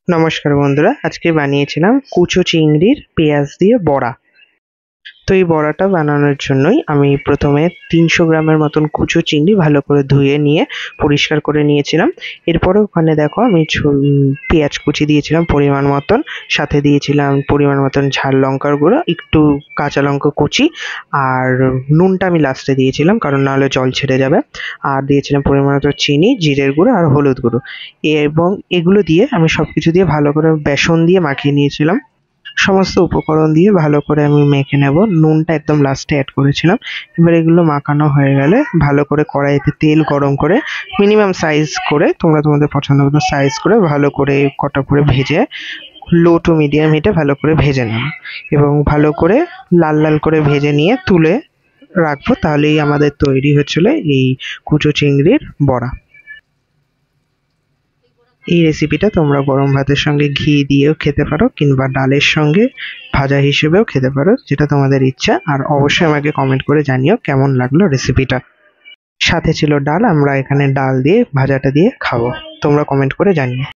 নমস্কার বন্ধুরা, আজকে বানিয়েছিলাম কুচো চিংড়ির পেঁয়াজ দিয়ে বড়া। তো এই বড়াটা বানানোর জন্যই আমি প্রথমে 300 গ্রামের মতন কুচো চিংড়ি ভালো করে ধুয়ে নিয়ে পরিষ্কার করে নিয়েছিলাম। এরপরে ওখানে দেখো আমি পেঁয়াজ কুচি দিয়েছিলাম পরিমাণ মতন, সাথে দিয়েছিলাম পরিমাণ মতন ঝাল লঙ্কার গুঁড়ো, একটু কাঁচা লঙ্কা কুচি, আর নুনটা আমি লাস্টে দিয়েছিলাম কারণ নাহলে জল ছেড়ে যাবে। আর দিয়েছিলাম পরিমাণ মতো চিনি, জিরের গুঁড়ো আর হলুদ গুঁড়ো। এবং এগুলো দিয়ে আমি সবকিছু দিয়ে ভালো করে বেসন দিয়ে মাখিয়ে নিয়েছিলাম। সমস্ত উপকরণ দিয়ে ভালো করে আমি মেখে নেব। নুনটা একদম লাস্টে অ্যাড করেছিলাম। এবার এগুলো মাখানো হয়ে গেলে ভালো করে কড়াইতে তেল গরম করে মিনিমাম সাইজ করে, তোমরা তোমাদের পছন্দ মতো সাইজ করে ভালো করে কটা করে ভেজে লো টু মিডিয়াম হিটে ভালো করে ভেজে নেব এবং ভালো করে লাল লাল করে ভেজে নিয়ে তুলে রাখবো। তাহলেই আমাদের তৈরি হচ্ছিল এই কুচো চিংড়ির বড়া। এই রেসিপিটা তোমরা গরম ভাতের সঙ্গে ঘি দিয়েও খেতে পারো কিংবা ডালের সঙ্গে ভাজা হিসেবেও খেতে পারো, যেটা তোমাদের ইচ্ছা। আর অবশ্যই আমাকে কমেন্ট করে জানিও কেমন লাগলো রেসিপিটা। সাথে ছিল ডাল, আমরা এখানে ডাল দিয়ে ভাজাটা দিয়ে খাবো। তোমরা কমেন্ট করে জানিও।